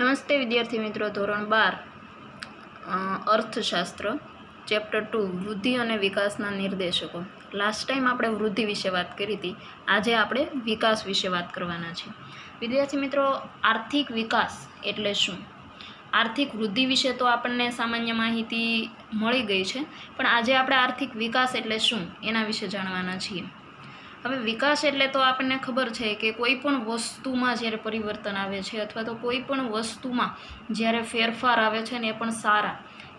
નમસ્તે વિદ્યાર્થી મિત્રો, ધોરણ 12 અર્થશાસ્ત્ર ચેપ્ટર 2 વૃદ્ધિ અને વિકાસના નિર્દેશકો. લાસ્ટ ટાઈમ આપણે વૃદ્ધિ વિશે વાત કરી હતી. આજે આપણે વિકાસ વિશે વાત કરવાના છીએ. વિદ્યાર્થી મિત્રો, આર્થિક વિકાસ એટલે શું? આર્થિક વૃદ્ધિ વિશે તો આપણને સામાન્ય માહિતી મળી ગઈ છે, પણ આજે આપણે આર્થિક વિકાસ એટલે શું એના વિશે જાણવાના છીએ. હવે વિકાસ એટલે તો આપણને ખબર છે કે કોઈ પણ વસ્તુમાં જ્યારે પરિવર્તન આવે છે અથવા તો કોઈ પણ વસ્તુમાં જ્યારે ફેરફાર આવે છે ને એ પણ સારા,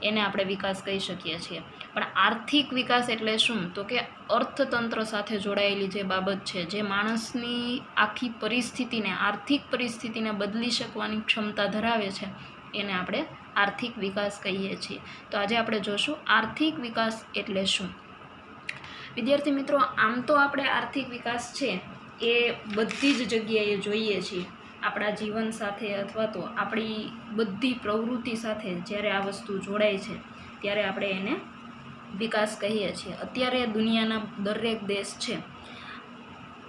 એને આપણે વિકાસ કહી શકીએ છીએ. પણ આર્થિક વિકાસ એટલે શું? તો કે અર્થતંત્ર સાથે જોડાયેલી જે બાબત છે, જે માણસની આખી પરિસ્થિતિને, આર્થિક પરિસ્થિતિને બદલી શકવાની ક્ષમતા ધરાવે છે, એને આપણે આર્થિક વિકાસ કહીએ છીએ. તો આજે આપણે જોશું આર્થિક વિકાસ એટલે શું. વિદ્યાર્થી મિત્રો, આમ તો આપણે આર્થિક વિકાસ છે એ બધી જ જગ્યાએ જોઈએ છીએ. આપણા જીવન સાથે અથવા તો આપણી બધી પ્રવૃત્તિ સાથે જ્યારે આ વસ્તુ જોડાય છે ત્યારે આપણે એને વિકાસ કહીએ છીએ. અત્યારે દુનિયાના દરેક દેશ છે,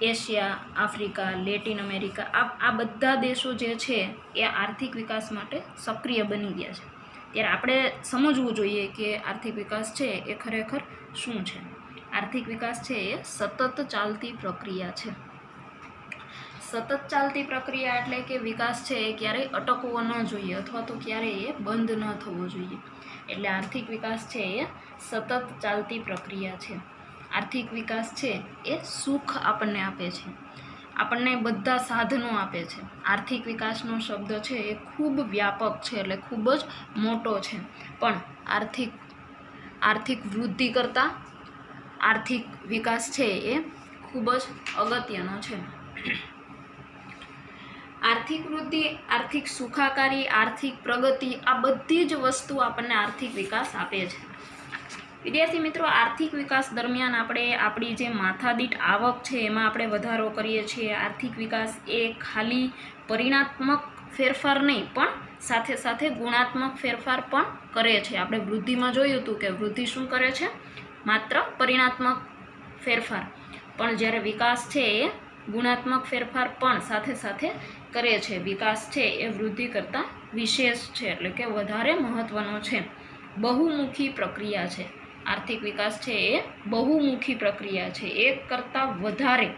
એશિયા, આફ્રિકા, લેટિન અમેરિકા, આ બધા દેશો જે છે એ આર્થિક વિકાસ માટે સક્રિય બની ગયા છે. ત્યારે આપણે સમજવું જોઈએ કે આર્થિક વિકાસ છે એ ખરેખર શું છે. આર્થિક વિકાસ છે એ સતત ચાલતી પ્રક્રિયા છે. સતત ચાલતી પ્રક્રિયા એટલે કે વિકાસ છે એ ક્યારેય અટકવો ન જોઈએ અથવા તો ક્યારેય એ બંધ ન થવો જોઈએ. એટલે આર્થિક વિકાસ છે એ સતત ચાલતી પ્રક્રિયા છે. આર્થિક વિકાસ છે એ સુખ આપણને આપે છે, આપણને બધા સાધનો આપે છે. આર્થિક વિકાસનો શબ્દ છે એ ખૂબ વ્યાપક છે, એટલે ખૂબ જ મોટો છે. પણ આર્થિક વૃદ્ધિ કરતાં આર્થિક વિકાસ છે એ ખૂબ જ અગત્યનો છે. આર્થિક વૃદ્ધિ, આર્થિક સુખાકારી, આર્થિક પ્રગતિ, આ બધી જ વસ્તુ આપણને આર્થિક વિકાસ આપે છે. વિદ્યાર્થી મિત્રો, આર્થિક વિકાસ દરમિયાન આપણે આપણી જે માથાદીઠ આવક છે એમાં આપણે વધારો કરીએ છીએ. આર્થિક વિકાસ એ ખાલી પરિણાત્મક ફેરફાર નહીં, પણ સાથે સાથે ગુણાત્મક ફેરફાર પણ કરે છે. આપણે વૃદ્ધિમાં જોયું હતું કે વૃદ્ધિ શું કરે છે? માત્ર પરિણાત્મક ફેરફાર. પણ જ્યારે વિકાસ છે એ ગુણાત્મક ફેરફાર પણ સાથે સાથે કરે છે. વિકાસ છે એ વૃદ્ધિ કરતાં વિશેષ છે, એટલે કે વધારે મહત્ત્વનો છે. બહુમુખી પ્રક્રિયા છે. આર્થિક વિકાસ છે એ બહુમુખી પ્રક્રિયા છે. એક કરતાં વધારે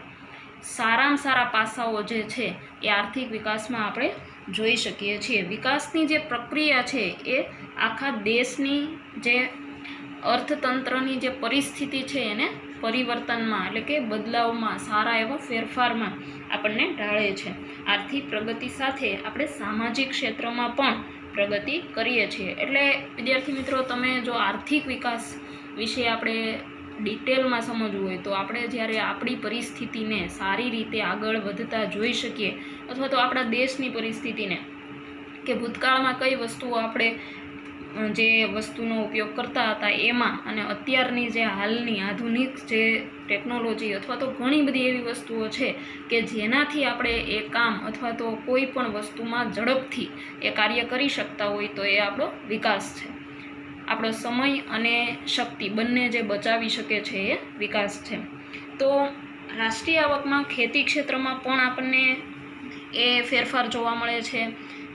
સારામાં સારા પાસાઓ જે છે એ આર્થિક વિકાસમાં આપણે જોઈ શકીએ છીએ. વિકાસની જે પ્રક્રિયા છે એ આખા દેશની જે અર્થતંત્રની જે પરિસ્થિતિ છે એને પરિવર્તનમાં, એટલે કે બદલાવમાં, સારા એવા ફેરફારમાં આપણને ઢાળે છે. આર્થિક પ્રગતિ સાથે આપણે સામાજિક ક્ષેત્રમાં પણ પ્રગતિ કરીએ છીએ. એટલે વિદ્યાર્થી મિત્રો, તમે જો આર્થિક વિકાસ વિશે આપણે ડિટેલમાં સમજવું હોય તો આપણે જ્યારે આપણી પરિસ્થિતિને સારી રીતે આગળ વધતા જોઈ શકીએ, અથવા તો આપણા દેશની પરિસ્થિતિને કે ભૂતકાળમાં કઈ વસ્તુઓ આપણે જે વસ્તુનો ઉપયોગ કરતા હતા એમાં અને અત્યારની જે હાલની આધુનિક જે ટેકનોલોજી અથવા તો ઘણી બધી એવી વસ્તુઓ છે કે જેનાથી આપણે એ કામ અથવા તો કોઈ પણ વસ્તુમાં ઝડપથી એ કાર્ય કરી શકતા હોય તો એ આપણો વિકાસ છે. આપણો સમય અને શક્તિ બંને જે બચાવી શકે છે એ વિકાસ છે. તો રાષ્ટ્રીય આવકમાં ખેતી ક્ષેત્રમાં પણ આપણને એ ફેરફાર જોવા મળે છે,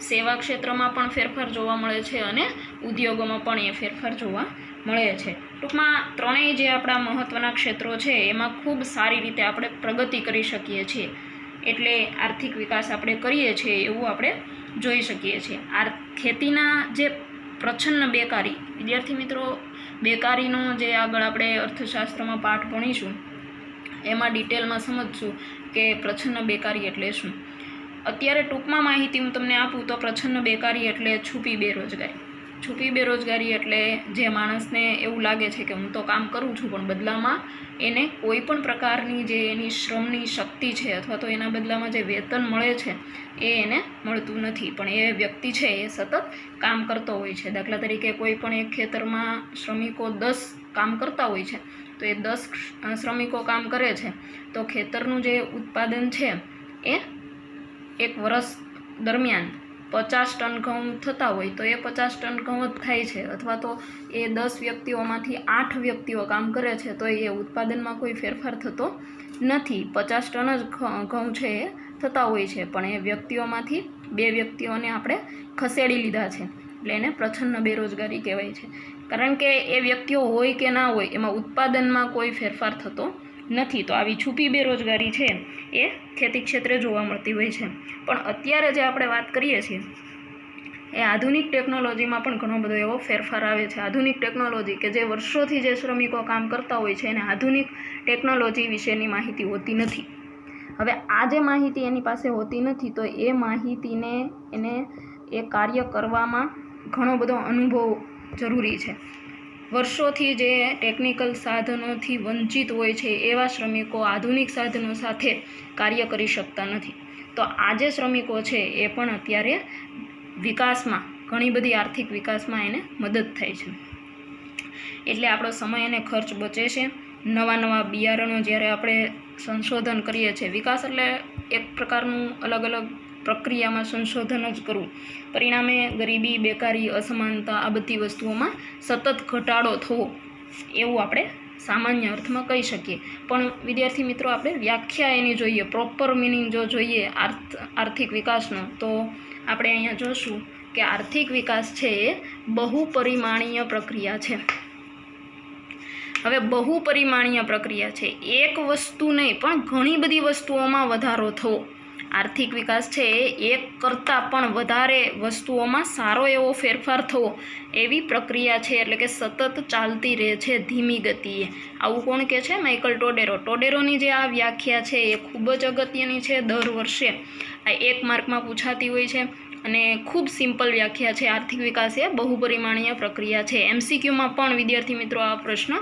સેવા ક્ષેત્રમાં પણ ફેરફાર જોવા મળે છે અને ઉદ્યોગોમાં પણ એ ફેરફાર જોવા મળે છે. ટૂંકમાં ત્રણેય જે આપણા મહત્ત્વના ક્ષેત્રો છે એમાં ખૂબ સારી રીતે આપણે પ્રગતિ કરી શકીએ છીએ. એટલે આર્થિક વિકાસ આપણે કરીએ છીએ એવું આપણે જોઈ શકીએ છીએ. ખેતીના જે પ્રચ્છન્ન બેકારી, વિદ્યાર્થી મિત્રો, બેકારીનો જે આગળ આપણે અર્થશાસ્ત્રમાં પાઠ ભણીશું એમાં ડિટેલમાં સમજશું કે પ્રચ્છન્ન બેકારી એટલે શું. અત્યારે ટૂંકમાં માહિતી હું તમને આપું તો પ્રચ્છન્ન બેકારી એટલે છુપી બેરોજગારી. છુપી બેરોજગારી એટલે જે માણસને એવું લાગે છે કે હું તો કામ કરું છું પણ બદલામાં એને કોઈ પણ પ્રકારની જે એની શ્રમની શક્તિ છે અથવા તો એના બદલામાં જે વેતન મળે છે એ એને મળતું નથી. પણ એ વ્યક્તિ છે એ સતત કામ કરતો હોય છે. દાખલા તરીકે કોઈ પણ એક ખેતરમાં શ્રમિકો 10 કામ કરતા હોય છે, તો એ 10 શ્રમિકો કામ કરે છે તો ખેતરનું જે ઉત્પાદન છે એ એક વર્ષ દરમિયાન 50 ટન ઘઉં થતા હોય તો એ 50 ટન ઘઉં જ થાય છે. અથવા તો એ 10 વ્યક્તિઓમાંથી 8 વ્યક્તિઓ કામ કરે છે તો એ ઉત્પાદનમાં કોઈ ફેરફાર થતો નથી. 50 ટન જ ઘઉં છે એ થતા હોય છે, પણ એ વ્યક્તિઓમાંથી 2 વ્યક્તિઓને આપણે ખસેડી લીધા છે, એટલે એને પ્રચ્છન્ન બેરોજગારી કહેવાય છે. કારણ કે એ વ્યક્તિઓ હોય કે ના હોય એમાં ઉત્પાદનમાં કોઈ ફેરફાર થતો નથી. તો આવી છુપી બેરોજગારી છે એ ખેતી ક્ષેત્રે જોવા મળતી હોય છે. પણ અત્યારે જે આપણે વાત કરીએ છીએ એ આધુનિક ટેકનોલોજીમાં પણ ઘણો બધો એવો ફેરફાર આવે છે. આધુનિક ટેકનોલોજી કે જે વર્ષોથી જે શ્રમિકો કામ કરતા હોય છે એને આધુનિક ટેકનોલોજી વિશેની માહિતી હોતી નથી. હવે આ જે માહિતી એની પાસે હોતી નથી તો એ માહિતીને એને એ કાર્ય કરવામાં ઘણો બધો અનુભવ જરૂરી છે. વર્ષોથી જે ટેકનિકલ સાધનોથી વંચિત હોય છે એવા શ્રમિકો આધુનિક સાધનો સાથે કાર્ય કરી શકતા નથી. તો આ જે શ્રમિકો છે એ પણ અત્યારે વિકાસમાં ઘણી બધી આર્થિક વિકાસમાં એને મદદ થાય છે. એટલે આપણો સમય અને ખર્ચ બચે છે. નવા બિયારણો જ્યારે આપણે સંશોધન કરીએ છીએ, વિકાસ એટલે એક પ્રકારનું અલગ અલગ પ્રક્રિયામાં સંશોધન જ કરવું, પરિણામે ગરીબી, બેકારી, અસમાનતા આ બધી વસ્તુઓમાં સતત ઘટાડો થવો, એવું આપણે સામાન્ય અર્થમાં કહી શકીએ. પણ વિદ્યાર્થી મિત્રો, આપણે વ્યાખ્યા એની જોઈએ, પ્રોપર મિનિંગ જો જોઈએ આર્થિક વિકાસનો, તો આપણે અહીંયા જોશું કે આર્થિક વિકાસ છે એ બહુપરિમાણીય પ્રક્રિયા છે. હવે બહુપરિમાણીય પ્રક્રિયા છે, એક વસ્તુ નહીં પણ ઘણી બધી વસ્તુઓમાં વધારો થવો. આર્થિક વિકાસ છે એ એક કરતાં પણ વધારે વસ્તુઓમાં સારો એવો ફેરફાર થવો એવી પ્રક્રિયા છે. એટલે કે સતત ચાલતી રહે છે ધીમી ગતિએ. આવું કોણ કહે છે? માઇકલ ટોડેરો. ટોડેરોની જે આ વ્યાખ્યા છે એ ખૂબ જ અગત્યની છે. દર વર્ષે આ 1 માર્કમાં પૂછાતી હોય છે અને ખૂબ સિમ્પલ વ્યાખ્યા છે. આર્થિક વિકાસ એ બહુપરિમાણીય પ્રક્રિયા છે. MCQમાં પણ વિદ્યાર્થી મિત્રો આ પ્રશ્ન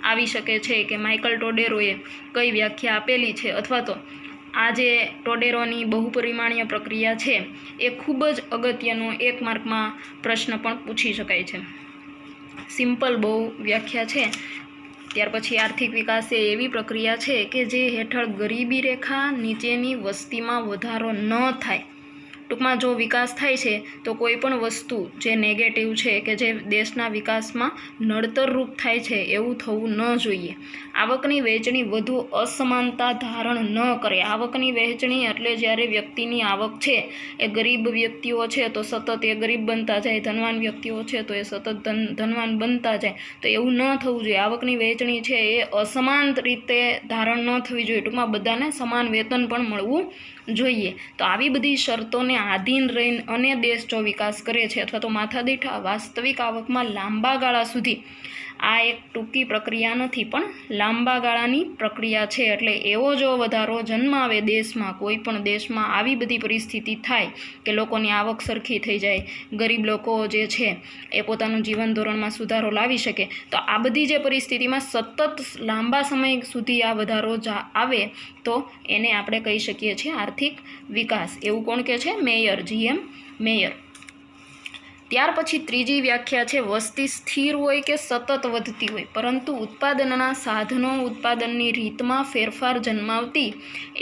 આવી શકે છે કે માઇકલ ટોડેરોએ કઈ વ્યાખ્યા આપેલી છે, અથવા તો આ જે ટોડેરોની બહુપરિમાણીય પ્રક્રિયા છે એ ખૂબ જ અગત્યનો 1 માર્કમાં પ્રશ્ન પણ પૂછી શકાય છે. સિમ્પલ બહુ વ્યાખ્યા છે. ત્યાર પછી આર્થિક વિકાસ એ એવી પ્રક્રિયા છે કે જે હેઠળ ગરીબી રેખા નીચેની વસ્તીમાં વધારો ન થાય. ટૂંકમાં જો વિકાસ થાય છે તો કોઈ પણ વસ્તુ જે નેગેટિવ છે કે જે દેશના વિકાસમાં નડતરરૂપ થાય છે એવું થવું ન જોઈએ. આવકની વહેંચણી વધુ અસમાનતા ધારણ ન કરે. આવકની વહેંચણી એટલે જ્યારે વ્યક્તિની આવક છે એ ગરીબ વ્યક્તિઓ છે તો સતત એ ગરીબ બનતા જાય, ધનવાન વ્યક્તિઓ છે તો એ સતત ધનવાન બનતા જાય, તો એવું ન થવું જોઈએ. આવકની વહેંચણી છે એ અસમાન રીતે ધારણ ન થવી જોઈએ. ટૂંકમાં બધાને સમાન વેતન પણ મળવું જોઈએ. તો આવી બધી શરતોને આધીન રહીને અને દેશ જો વિકાસ કરે છે અથવા તો માથાદીઠ વાસ્તવિક આવકમાં લાંબા ગાળા સુધી, આ એક ટૂંકી પ્રક્રિયા નથી પણ લાંબા ગાળાની પ્રક્રિયા છે. એટલે એવો જો વધારો જન્માવે દેશમાં, કોઈ પણ દેશમાં આવી બધી પરિસ્થિતિ થાય કે લોકોની આવક સરખી થઈ જાય, ગરીબ લોકો જે છે એ પોતાનું જીવન ધોરણમાં સુધારો લાવી શકે, તો આ બધી જે પરિસ્થિતિમાં સતત લાંબા સમય સુધી આ વધારો આવે તો એને આપણે કહી શકીએ છીએ આર્થિક વિકાસ. એવું કોણ કહે છે? Mayor, GM mayor. ત્યાર પછી ત્રીજી વ્યાખ્યા છે વસ્તી સ્થિર હોય કે સતત વધતી હોય પરંતુ ઉત્પાદનના સાધનો, ઉત્પાદનની રીતમાં ફેરફાર જન્માવતી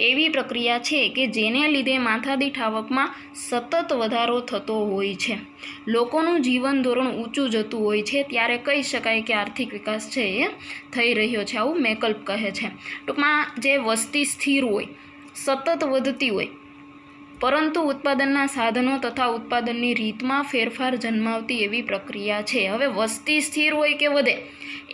એવી પ્રક્રિયા છે કે જેને લીધે માથાદીઠ આવકમાં સતત વધારો થતો હોય છે. લોકોનું જીવન ધોરણ ઊંચું જતું હોય છે ત્યારે કહી શકાય કે આર્થિક વિકાસ છે એ થઈ રહ્યો છે. આવું મેકલ્પ કહે છે. ટૂંકમાં જે વસ્તી સ્થિર હોય, સતત વધતી હોય પરંતુ ઉત્પાદનના સાધનો તથા ઉત્પાદનની રીતમાં ફેરફાર જન્માવતી એવી પ્રક્રિયા છે. હવે વસ્તી સ્થિર હોય કે વધે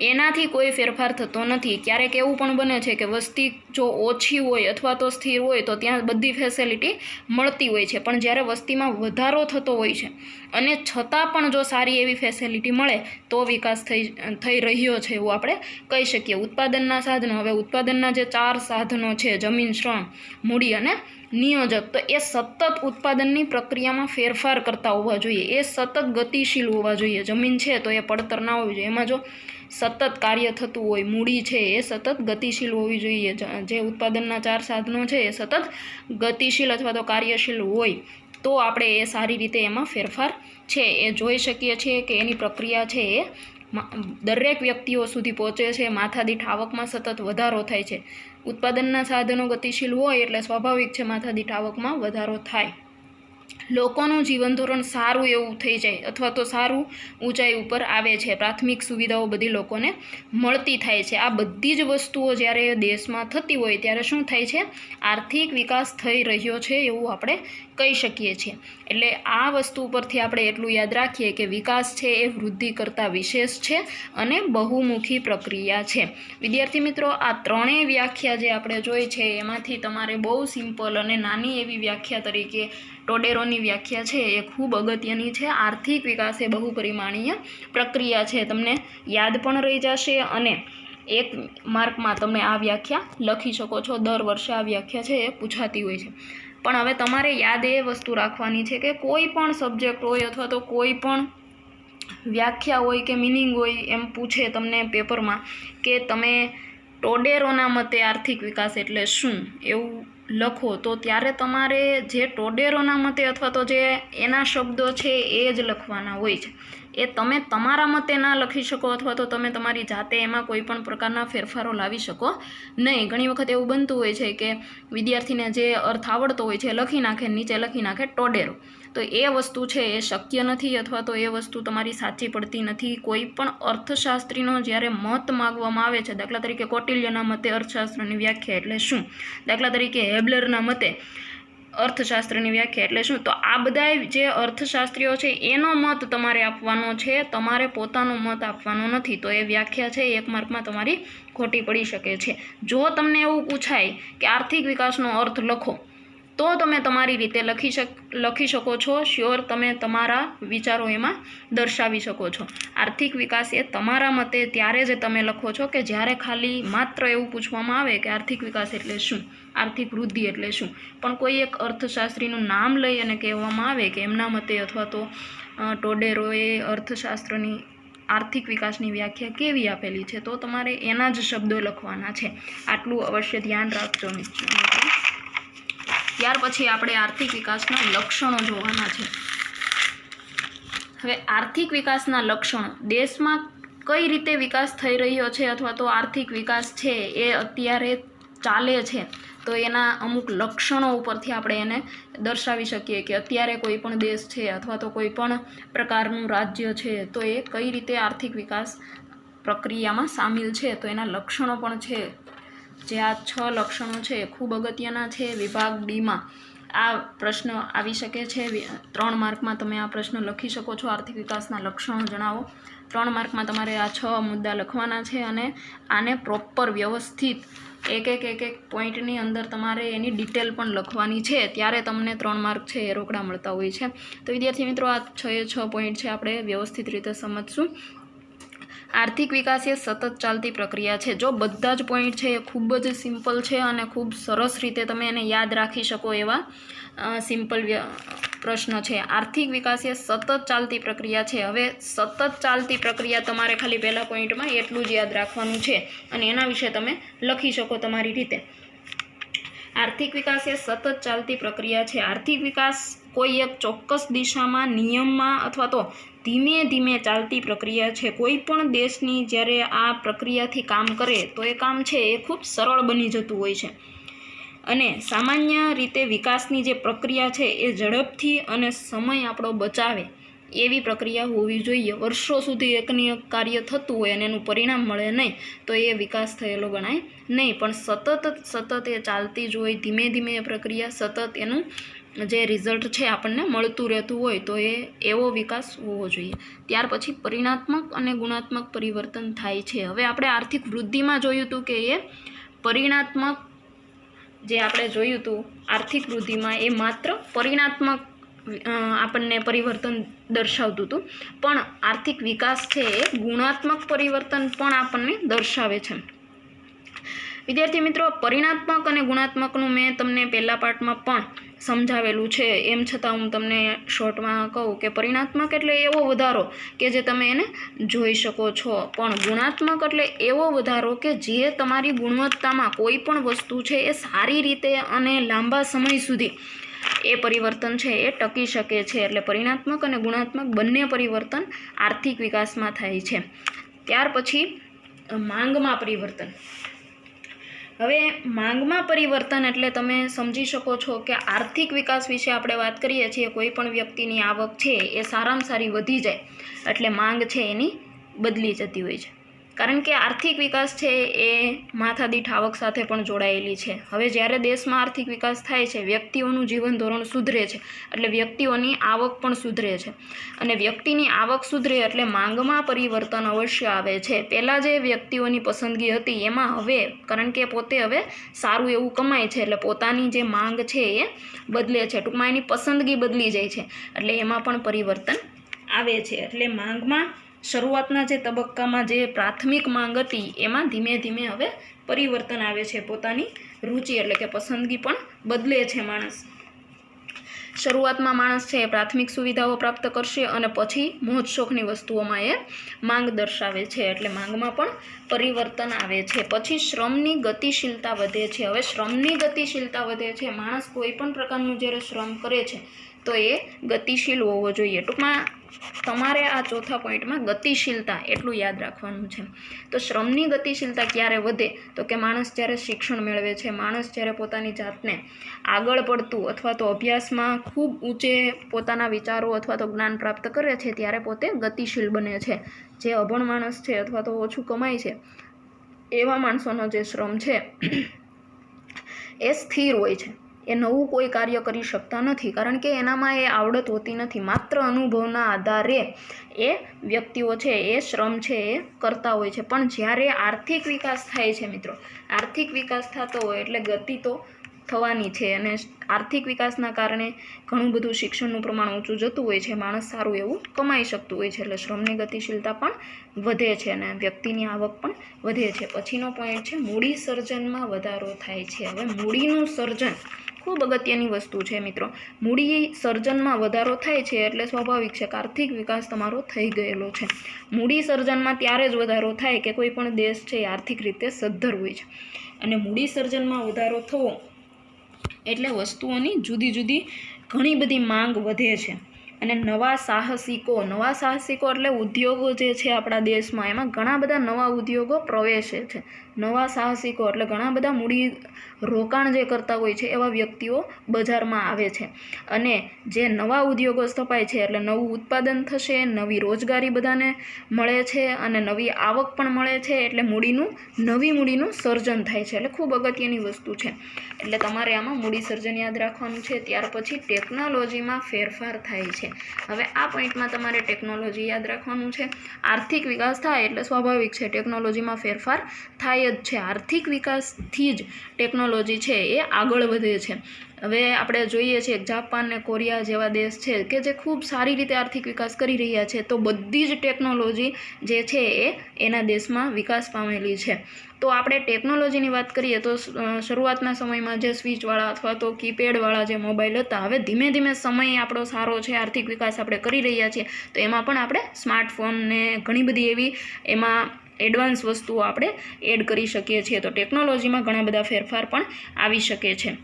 એનાથી કોઈ ફેરફાર થતો નથી. ક્યારેક એવું પણ બને છે કે વસ્તી જો ઓછી હોય અથવા તો સ્થિર હોય તો ત્યાં બધી ફેસિલિટી મળતી હોય છે, પણ જ્યારે વસ્તીમાં વધારો થતો હોય છે અને છતાં પણ જો સારી એવી ફેસિલિટી મળે તો વિકાસ થઈ રહ્યો છે એવું આપણે કહી શકીએ. ઉત્પાદનના સાધનો, હવે ઉત્પાદનના જે 4 સાધનો છે, જમીન, શ્રમ, મૂડી અને નિયોજક, તો એ સતત ઉત્પાદનની પ્રક્રિયામાં ફેરફાર કરતા હોવા જોઈએ. એ સતત ગતિશીલ હોવા જોઈએ. જમીન છે તો એ પડતર ના હોવી જોઈએ, એમાં જો સતત કાર્ય થતું હોય. મૂડી છે એ સતત ગતિશીલ હોવી જોઈએ. જે ઉત્પાદનના 4 સાધનો છે એ સતત ગતિશીલ અથવા તો કાર્યશીલ હોય તો આપણે એ સારી રીતે એમાં ફેરફાર છે એ જોઈ શકીએ છીએ કે એની પ્રક્રિયા છે એ દરેક વ્યક્તિઓ સુધી પહોંચે છે. માથાદીઠ આવકમાં સતત વધારો થાય છે. ઉત્પાદનના સાધનો ગતિશીલ હોય એટલે સ્વાભાવિક છે માથાદીઠ આવકમાં વધારો થાય. લોકોનું જીવન ધોરણ સારું એવું થઈ જાય અથવા તો સારું ઊંચાઈ ઉપર આવે છે, પ્રાથમિક સુવિધાઓ બધી લોકોને મળતી થાય છે. આ બધી જ વસ્તુઓ જ્યારે દેશમાં થતી હોય ત્યારે શું થાય છે? આર્થિક વિકાસ થઈ રહ્યો છે એવું આપણે કહી શકીએ છીએ. એટલે આ વસ્તુ પરથી આપણે એટલું યાદ રાખીએ કે વિકાસ છે એ વૃદ્ધિ કરતાં વિશેષ છે અને બહુમુખી પ્રક્રિયા છે. વિદ્યાર્થી મિત્રો, આ ત્રણેય વ્યાખ્યા જે આપણે જોઈ છે એમાંથી તમારે બહુ સિમ્પલ અને નાની એવી વ્યાખ્યા તરીકે ટોડેરોની વ્યાખ્યા છે એ ખૂબ અગત્યની છે. આર્થિક વિકાસ એ બહુપરિમાણીય પ્રક્રિયા છે, તમને યાદ પણ રહી જશે અને 1 માર્કમાં તમે આ વ્યાખ્યા લખી શકો છો. દર વર્ષે આ વ્યાખ્યા છે એ પૂછાતી હોય છે. પણ હવે તમારે યાદ એ વસ્તુ રાખવાની છે કે કોઈ પણ સબ્જેક્ટ હોય અથવા તો કોઈ પણ વ્યાખ્યા હોય કે મિનિંગ હોય એમ પૂછે તમને પેપરમાં કે તમે ટોડેરોના મતે આર્થિક વિકાસ એટલે શું એવું લખો, તો ત્યારે તમારે જે ટોડેરોના મતે અથવા તો જે એના શબ્દો છે એ જ લખવાના હોય છે. એ તમે તમારા મતે ના લખી શકો અથવા તો તમે તમારી જાતે એમાં કોઈ પણ પ્રકારના ફેરફારો લાવી શકો નહીં. ઘણી વખત એવું બનતું હોય છે કે વિદ્યાર્થીને જે અર્થ આવડતો હોય છે લખી નાખે, નીચે લખી નાખે ટોડેરો. તો એ વસ્તુ છે એ શક્ય નથી અથવા તો એ વસ્તુ તમારી સાચી પડતી નથી. કોઈ પણ અર્થશાસ્ત્રીનો જ્યારે મત માગવામાં આવે છે, દાખલા તરીકે કૌટિલ્યના મતે અર્થશાસ્ત્રની વ્યાખ્યા એટલે શું, દાખલા તરીકે હેબલરના મતે અર્થશાસ્ત્રની વ્યાખ્યા એટલે શું, તો આ બધા જે અર્થશાસ્ત્રીઓ છે એનો મત તમારે આપવાનો છે, તમારે પોતાનો મત આપવાનો નથી. તો એ વ્યાખ્યા છે 1 માર્કમાં તમારી ખોટી પડી શકે છે. જો તમને એવું પૂછાય કે આર્થિક વિકાસનો અર્થ લખો, તો તમે તમારી રીતે લખી શકો છો. શ્યોર, તમે તમારા વિચારો એમાં દર્શાવી શકો છો. આર્થિક વિકાસ એ તમારા મતે ત્યારે જ તમે લખો છો કે જ્યારે ખાલી માત્ર એવું પૂછવામાં આવે કે આર્થિક વિકાસ એટલે શું, આર્થિક વૃદ્ધિ એટલે શું, પણ કોઈ એક અર્થશાસ્ત્રીનું નામ લઈ અને કહેવામાં આવે કે એમના મતે અથવા તો ટોડેરોએ અર્થશાસ્ત્રની આર્થિક વિકાસની વ્યાખ્યા કેવી આપેલી છે, તો તમારે એના જ શબ્દો લખવાના છે. આટલું અવશ્ય ધ્યાન રાખજો મિત્રો. ત્યાર પછી આપણે આર્થિક વિકાસના લક્ષણો જોવાના છે. હવે આર્થિક વિકાસના લક્ષણો, દેશમાં કઈ રીતે વિકાસ થઈ રહ્યો છે અથવા તો આર્થિક વિકાસ છે એ અત્યારે ચાલે છે, તો એના અમુક લક્ષણો ઉપરથી આપણે એને દર્શાવી શકીએ કે અત્યારે કોઈ પણ દેશ છે અથવા તો કોઈ પણ પ્રકારનું રાજ્ય છે તો એ કઈ રીતે આર્થિક વિકાસ પ્રક્રિયામાં સામેલ છે. તો એના લક્ષણો પણ છે. જે આ 6 લક્ષણો છે એ ખૂબ અગત્યના છે. વિભાગ ડીમાં આ પ્રશ્ન આવી શકે છે. 3 માર્કમાં તમે આ પ્રશ્ન લખી શકો છો. આર્થિક વિકાસના લક્ષણો જણાવો. 3 માર્કમાં તમારે આ 6 મુદ્દા લખવાના છે અને આને પ્રોપર વ્યવસ્થિત એક પોઈન્ટની અંદર તમારે એની ડિટેલ પણ લખવાની છે. ત્યારે તમને 3 માર્ક છે એ રોકડા મળતા હોય છે. તો વિદ્યાર્થી મિત્રો, આ 6 પોઈન્ટ છે આપણે વ્યવસ્થિત રીતે સમજશું. આર્થિક વિકાસ એ સતત ચાલતી પ્રક્રિયા છે. જો બધા જ પોઈન્ટ છે એ ખૂબ જ સિમ્પલ છે અને ખૂબ સરસ રીતે તમે એને યાદ રાખી શકો એવા સિમ્પલ પ્રશ્ન છે. આર્થિક વિકાસ એ સતત ચાલતી પ્રક્રિયા છે. હવે સતત ચાલતી પ્રક્રિયા તમારે ખાલી પહેલા પોઈન્ટમાં એટલું જ યાદ રાખવાનું છે અને એના વિશે તમે લખી શકો તમારી રીતે. આર્થિક વિકાસ એ સતત ચાલતી પ્રક્રિયા છે. આર્થિક વિકાસ કોઈ એક ચોક્કસ દિશામાં, નિયમમાં અથવા તો ધીમે ધીમે ચાલતી પ્રક્રિયા છે. કોઈ પણ દેશની જ્યારે આ પ્રક્રિયાથી કામ કરે તો એ કામ છે એ ખૂબ સરળ બની જતું હોય છે અને સામાન્ય રીતે વિકાસની જે પ્રક્રિયા છે એ ઝડપથી અને સમય આપણો બચાવે એવી પ્રક્રિયા હોવી જોઈએ. વર્ષો સુધી એકની એક કાર્ય થતું હોય અને એનું પરિણામ મળે નહીં તો એ વિકાસ થયેલો ગણાય નહીં. પણ સતત એ ચાલતી જ હોય, ધીમે ધીમે એ પ્રક્રિયા સતત એનું જે રિઝલ્ટ છે આપણને મળતું રહેતું હોય તો એ એવો વિકાસ હોવો જોઈએ. ત્યાર પછી પરિણાત્મક અને ગુણાત્મક પરિવર્તન થાય છે. હવે આપણે આર્થિક વૃદ્ધિમાં જોયું હતું કે એ પરિણાત્મક, જે આપણે જોયું હતું આર્થિક વૃદ્ધિમાં એ માત્ર પરિણાત્મક આપણને પરિવર્તન દર્શાવતું હતું, પણ આર્થિક વિકાસ છે એ ગુણાત્મક પરિવર્તન પણ આપણને દર્શાવે છે. વિદ્યાર્થી મિત્રો, પરિણાત્મક અને ગુણાત્મકનું મેં તમને પહેલા પાર્ટમાં પણ સમજાવેલું છે. એમ છતાં હું તમને શોર્ટમાં કહું કે પરિણાત્મક એટલે એવો વધારો કે જે તમે એને જોઈ શકો છો, પણ ગુણાત્મક એટલે એવો વધારો કે જે તમારી ગુણવત્તામાં કોઈ પણ વસ્તુ છે એ સારી રીતે અને લાંબા સમય સુધી એ પરિવર્તન છે એ ટકી શકે છે. એટલે પરિણાત્મક અને ગુણાત્મક બંને પરિવર્તન આર્થિક વિકાસમાં થાય છે. ત્યાર પછી માંગમાં પરિવર્તન. હવે માંગમાં પરિવર્તન એટલે તમે સમજી શકો છો કે આર્થિક વિકાસ વિશે આપણે વાત કરીએ છીએ. કોઈ પણ વ્યક્તિની આવક છે એ સારામાં સારી વધી જાય એટલે માંગ છે એની બદલી જતી હોય છે, કારણ કે આર્થિક વિકાસ છે એ માથાદીઠ આવક સાથે પણ જોડાયેલી છે. હવે જ્યારે દેશમાં આર્થિક વિકાસ થાય છે, વ્યક્તિઓનું જીવન ધોરણ સુધરે છે એટલે વ્યક્તિઓની આવક પણ સુધરે છે, અને વ્યક્તિની આવક સુધરે એટલે માંગમાં પરિવર્તન અવશ્ય આવે છે. પહેલાં જે વ્યક્તિઓની પસંદગી હતી એમાં હવે, કારણ કે પોતે હવે સારું એવું કમાય છે એટલે પોતાની જે માંગ છે એ બદલે છે, ટૂંકમાં એની પસંદગી બદલી જાય છે એટલે એમાં પણ પરિવર્તન આવે છે. એટલે માંગમાં શરૂઆતના જે તબક્કામાં જે પ્રાથમિક માંગ હતી એમાં ધીમે ધીમે હવે પરિવર્તન આવે છે. પોતાની રુચિ એટલે કે પસંદગી પણ બદલે છે માણસ. શરૂઆતમાં માણસ છે એ પ્રાથમિક સુવિધાઓ પ્રાપ્ત કરશે અને પછી મોજ શોખની વસ્તુઓમાં એ માંગ દર્શાવે છે, એટલે માંગમાં પણ પરિવર્તન આવે છે. પછી શ્રમની ગતિશીલતા વધે છે. હવે શ્રમની ગતિશીલતા વધે છે. માણસ કોઈ પણ પ્રકારનું જ્યારે શ્રમ કરે છે તો એ ગતિશીલ હોવો જોઈએ. ટૂંકમાં તમારે આ ચોથા પોઈન્ટમાં ગતિશીલતા એટલું યાદ રાખવાનું છે. તો શ્રમની ગતિશીલતા ક્યારે વધે તો કે માણસ જ્યારે શિક્ષણ મેળવે છે, માણસ જ્યારે પોતાની જાતને આગળ પડતું અથવા તો અભ્યાસમાં ખૂબ ઊંચે પોતાના વિચારો અથવા તો જ્ઞાન પ્રાપ્ત કરે છે ત્યારે પોતે ગતિશીલ બને છે. જે અભણ માણસ છે અથવા તો ઓછું કમાય છે એવા માણસોનો જે શ્રમ છે એ સ્થિર હોય છે. એ નવું કોઈ કાર્ય કરી શકતા નથી, કારણ કે એનામાં એ આવડત હોતી નથી. માત્ર અનુભવના આધારે એ વ્યક્તિઓ છે એ શ્રમ છે એ કરતા હોય છે. પણ જ્યારે આર્થિક વિકાસ થાય છે મિત્રો, આર્થિક વિકાસ થતો હોય એટલે ગતિ તો થવાની છે, અને આર્થિક વિકાસના કારણે ઘણું બધું શિક્ષણનું પ્રમાણ ઊંચું જતું હોય છે, માણસ સારું એવું કમાઈ શકતું હોય છે, એટલે શ્રમની ગતિશીલતા પણ વધે છે અને વ્યક્તિની આવક પણ વધે છે. પછીનો પોઈન્ટ છે મૂડી સર્જનમાં વધારો થાય છે. હવે મૂડીનું સર્જન ખૂબ અગત્યની વસ્તુ છે મિત્રો. મૂડી સર્જનમાં વધારો થાય છે એટલે સ્વાભાવિક છે કે આર્થિક વિકાસ તમારો થઈ ગયેલો છે. મૂડી સર્જનમાં ત્યારે જ વધારો થાય કે કોઈ પણ દેશ છે એ આર્થિક રીતે સદ્ધર હોય છે, અને મૂડી સર્જનમાં વધારો થવો એટલે વસ્તુઓની જુદી જુદી ઘણી બધી માંગ વધે છે. અને નવા સાહસિકો એટલે ઉદ્યોગો જે છે આપણા દેશમાં, એમાં ઘણા બધા નવા ઉદ્યોગો પ્રવેશે છે. નવા સાહસિકો એટલે ઘણા બધા મૂડી રોકાણ જે કરતા હોય છે એવા વ્યક્તિઓ બજારમાં આવે છે, અને જે નવા ઉદ્યોગો સ્થપાય છે એટલે નવું ઉત્પાદન થશે, નવી રોજગારી બધાને મળે છે અને નવી આવક પણ મળે છે, એટલે નવી મૂડીનું સર્જન થાય છે. એટલે ખૂબ અગત્યની વસ્તુ છે, એટલે તમારે આમાં મૂડી સર્જન યાદ રાખવાનું છે. ત્યાર પછી ટેકનોલોજીમાં ફેરફાર થાય છે. હવે આ પોઈન્ટમાં તમારે ટેકનોલોજી યાદ રાખવાનું છે. આર્થિક વિકાસ થાય એટલે સ્વાભાવિક છે ટેકનોલોજીમાં ફેરફાર થાય જ છે. આર્થિક વિકાસથી જ ટેકનોલોજી છે એ આગળ વધે છે. હવે આપણે જોઈએ છીએ જાપાન અને કોરિયા જેવા દેશ છે કે જે ખૂબ સારી રીતે આર્થિક વિકાસ કરી રહ્યા છે, તો બધી જ ટેકનોલોજી જે છે એ એના દેશમાં વિકાસ પામેલી છે. તો આપણે ટેકનોલોજીની વાત કરીએ તો શરૂઆતના સમયમાં જે સ્વિચવાળા અથવા તો કીપેડવાળા જે મોબાઈલ હતા, હવે ધીમે ધીમે સમય આપણો સારો છે, આર્થિક વિકાસ આપણે કરી રહ્યા છીએ, તો એમાં પણ આપણે સ્માર્ટફોનને ઘણી બધી એવી એમાં એડવાન્સ વસ્તુઓ આપણે એડ કરી શકીએ છીએ. તો ટેકનોલોજીમાં ઘણા બધા ફેરફાર પણ આવી શકે છે.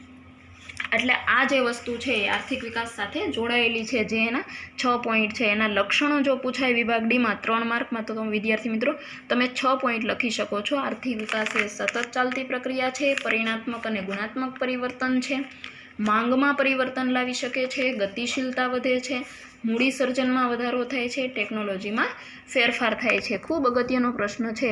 એટલે આ જે વસ્તુ છે એ આર્થિક વિકાસ સાથે જોડાયેલી છે. જે એના 6 પોઈન્ટ છે, એના લક્ષણો જો પૂછાય વિભાગ ડીમાં 3 માર્કમાં, તો તમે વિદ્યાર્થી મિત્રો તમે 6 પોઈન્ટ લખી શકો છો. આર્થિક વિકાસ એ સતત ચાલતી પ્રક્રિયા છે, પરિણાત્મક અને ગુણાત્મક પરિવર્તન છે, માંગમાં પરિવર્તન લાવી શકે છે, ગતિશીલતા વધે છે, મૂડી સર્જનમાં વધારો થાય છે, ટેકનોલોજીમાં ફેરફાર થાય છે. ખૂબ અગત્યનો પ્રશ્ન છે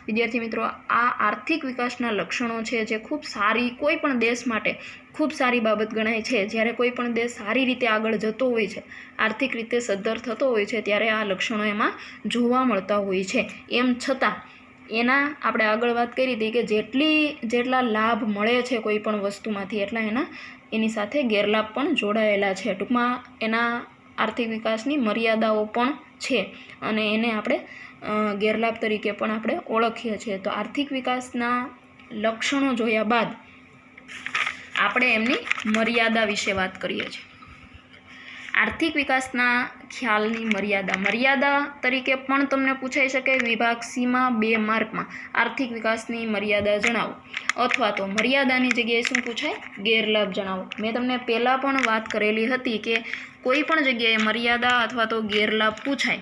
વિદ્યાર્થી મિત્રો. આ આર્થિક વિકાસના લક્ષણો છે જે ખૂબ સારી, કોઈ પણ દેશ માટે ખૂબ સારી બાબત ગણાય છે. જ્યારે કોઈ પણ દેશ સારી રીતે આગળ જતો હોય છે, આર્થિક રીતે સદ્ધર થતો હોય છે, ત્યારે આ લક્ષણો એમાં જોવા મળતા હોય છે. એમ છતાં એના આપણે આગળ વાત કરી હતી કે જેટલા લાભ મળે છે કોઈ પણ વસ્તુમાંથી, એટલા એની સાથે ગેરલાભ પણ જોડાયેલા છે. ટૂંકમાં એના આર્થિક વિકાસની મર્યાદાઓ પણ છે, અને એને આપણે ગેરલાભ તરીકે પણ આપણે ઓળખીએ છીએ. તો આર્થિક વિકાસના લક્ષણો જોયા બાદ આપણે એમની મર્યાદા વિશે વાત કરીએ છીએ. આર્થિક વિકાસના ખ્યાલની મર્યાદા તરીકે પણ તમને પૂછાઈ શકે વિભાગ સીમાં 2 માર્કમાં. આર્થિક વિકાસની મર્યાદા જણાવો, અથવા તો મર્યાદાની જગ્યાએ શું પૂછાય, ગેરલાભ જણાવો. મેં તમને પહેલાં પણ વાત કરેલી હતી કે કોઈ પણ જગ્યાએ મર્યાદા અથવા તો ગેરલાભ પૂછાય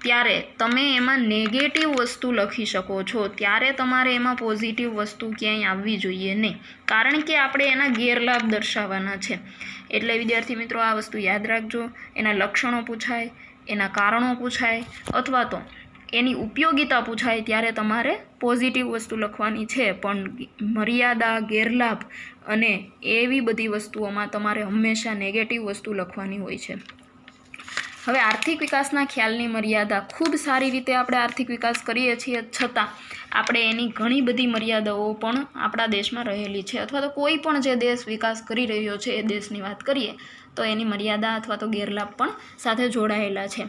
ત્યારે તમે એમાં નેગેટિવ વસ્તુ લખી શકો છો, ત્યારે તમારે એમાં પોઝિટિવ વસ્તુ ક્યાંય આવવી જોઈએ નહીં, કારણ કે આપણે એના ગેરલાભ દર્શાવવાના છે. એટલે વિદ્યાર્થી મિત્રો આ વસ્તુ યાદ રાખજો. એના લક્ષણો પૂછાય, એના કારણો પૂછાય અથવા તો એની ઉપયોગિતા પૂછાય ત્યારે તમારે પોઝિટિવ વસ્તુ લખવાની છે, પણ મર્યાદા, ગેરલાભ અને એવી બધી વસ્તુઓમાં તમારે હંમેશા નેગેટિવ વસ્તુ લખવાની હોય છે. હવે આર્થિક વિકાસના ખ્યાલની મર્યાદા, ખૂબ સારી રીતે આપણે આર્થિક વિકાસ કરીએ છીએ છતાં આપણે એની ઘણી બધી મર્યાદાઓ પણ આપણા દેશમાં રહેલી છે, અથવા તો કોઈ પણ જે દેશ વિકાસ કરી રહ્યો છે એ દેશની વાત કરીએ તો એની મર્યાદા અથવા તો ગેરલાભ પણ સાથે જોડાયેલા છે.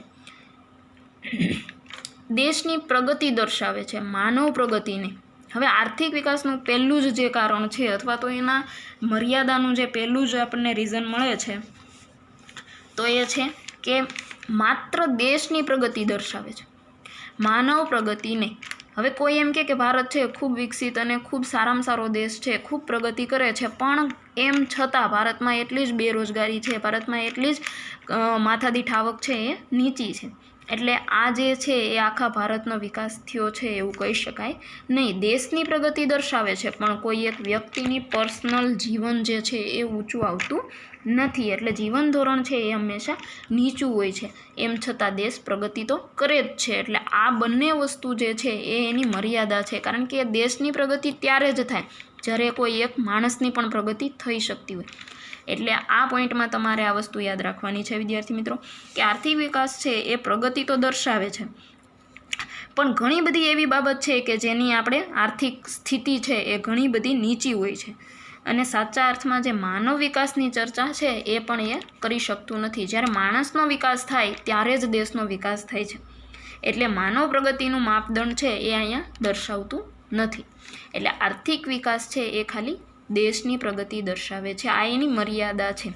દેશની પ્રગતિ દર્શાવે છે, માનવ પ્રગતિને. હવે આર્થિક વિકાસનું પહેલું જ જે કારણ છે અથવા તો એના મર્યાદાનું જે પહેલું જ આપણને રીઝન મળે છે તો એ છે કે માત્ર દેશની પ્રગતિ દર્શાવે છે, માનવ પ્રગતિ નહીં. હવે કોઈ એમ કે ભારત છે ખૂબ વિકસિત અને ખૂબ સારામાં સારો દેશ છે, ખૂબ પ્રગતિ કરે છે, પણ એમ છતાં ભારતમાં એટલી જ બેરોજગારી છે, ભારતમાં એટલી જ માથાદીઠ આવક છે એ નીચી છે. એટલે આ જે છે એ આખા ભારતનો વિકાસ થયો છે એવું કહી શકાય નહીં. દેશની પ્રગતિ દર્શાવે છે પણ કોઈ એક વ્યક્તિની પર્સનલ જીવન જે છે એ ઊંચું આવતું નથી. એટલે જીવન ધોરણ છે એ હંમેશા નીચું હોય છે, એમ છતાં દેશ પ્રગતિ તો કરે જ છે. એટલે આ બંને વસ્તુ જે છે એ એની મર્યાદા છે, કારણ કે દેશની પ્રગતિ ત્યારે જ થાય જ્યારે કોઈ એક માણસની પણ પ્રગતિ થઈ શકતી હોય. એટલે આ પોઈન્ટમાં તમારે આ વસ્તુ યાદ રાખવાની છે વિદ્યાર્થી મિત્રો, કે આર્થિક વિકાસ છે એ પ્રગતિ તો દર્શાવે છે, પણ ઘણી બધી એવી બાબત છે કે જેની આપણે આર્થિક સ્થિતિ છે એ ઘણી બધી નીચી હોય છે, અને સાચા અર્થમાં જે માનવ વિકાસની ચર્ચા છે એ પણ એ કરી શકતું નથી. જ્યારે માણસનો વિકાસ થાય ત્યારે જ દેશનો વિકાસ થાય છે. એટલે માનવ પ્રગતિનું માપદંડ છે એ અહીંયા દર્શાવતું નથી. એટલે આર્થિક વિકાસ છે એ ખાલી દેશની પ્રગતિ દર્શાવે છે, આ એની મર્યાદા છે.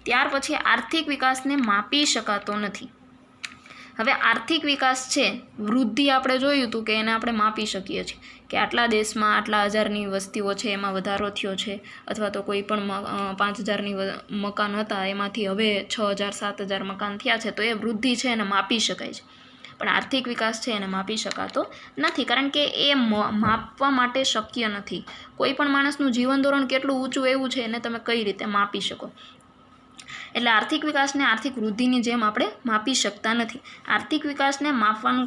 ત્યાર પછી આર્થિક વિકાસને માપી શકાતો નથી. હવે આર્થિક વિકાસ છે, વૃદ્ધિ આપણે જોયું હતું કે એને આપણે માપી શકીએ છીએ કે આટલા દેશમાં આટલા હજારની વસ્તીઓ છે એમાં વધારો થયો છે, અથવા તો કોઈ પણ 5000ની મકાન હતા એમાંથી હવે 6000 7000 મકાન થયા છે, તો એ વૃદ્ધિ છે એને માપી શકાય છે. પણ આર્થિક વિકાસ છે એને માપી શકાતો નથી, કારણ કે એ માપવા માટે શક્ય નથી. કોઈ પણ માણસનું જીવન ધોરણ કેટલું ઊંચું એવું છે એને તમે કઈ રીતે માપી શકો. એટલે આર્થિક વિકાસને આર્થિક વૃદ્ધિની જેમ આપણે માપી શકતા નથી. આર્થિક વિકાસને માપવાનું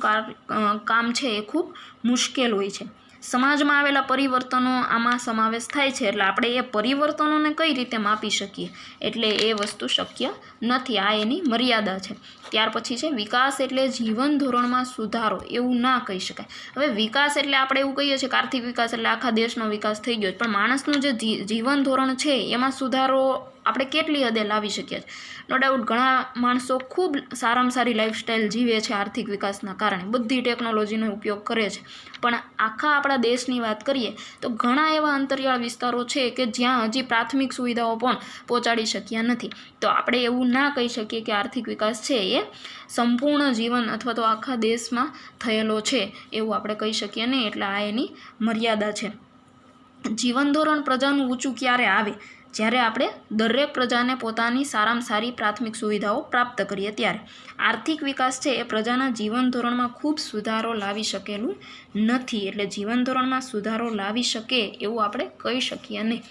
કામ છે એ ખૂબ મુશ્કેલ હોય છે. સમાજમાં આવેલા પરિવર્તનો આમાં સમાવેશ થાય છે, એટલે આપણે એ પરિવર્તનોને કઈ રીતે માપી શકીએ, એટલે એ વસ્તુ શક્ય નથી, આ એની મર્યાદા છે. ત્યાર પછી છે વિકાસ એટલે જીવન ધોરણમાં સુધારો, એવું ના કહી શકાય. હવે વિકાસ એટલે આપણે એવું કહીએ છીએ કે આર્થિક વિકાસ એટલે આખા દેશનો વિકાસ થઈ ગયો, પણ માણસનું જે જીવન ધોરણ છે એમાં સુધારો આપણે કેટલી હદે લાવી શકીએ છીએ. નો ડાઉટ ઘણા માણસો ખૂબ સારામાં સારી લાઈફસ્ટાઈલ જીવે છે આર્થિક વિકાસના કારણે, બધી ટેકનોલોજીનો ઉપયોગ કરે છે, પણ આખા આપણા દેશની વાત કરીએ તો ઘણા એવા અંતરિયાળ વિસ્તારો છે કે જ્યાં હજી પ્રાથમિક સુવિધાઓ પણ પહોંચાડી શક્યા નથી. તો આપણે એવું ના કહી શકીએ કે આર્થિક વિકાસ છે એ સંપૂર્ણ જીવન અથવા તો આખા દેશમાં થયેલો છે એવું આપણે કહી શકીએ નહીં. એટલે આ એની મર્યાદા છે. જીવન ધોરણ પ્રજાનું ઊંચું ક્યારે આવે? જ્યારે આપણે દરેક પ્રજાને પોતાની સારામાં સારી પ્રાથમિક સુવિધાઓ પ્રાપ્ત કરીએ ત્યારે. આર્થિક વિકાસ છે એ પ્રજાના જીવન ધોરણમાં ખૂબ સુધારો લાવી શકેલું નથી. એટલે જીવન ધોરણમાં સુધારો લાવી શકે એવું આપણે કહી શકીએ નહીં.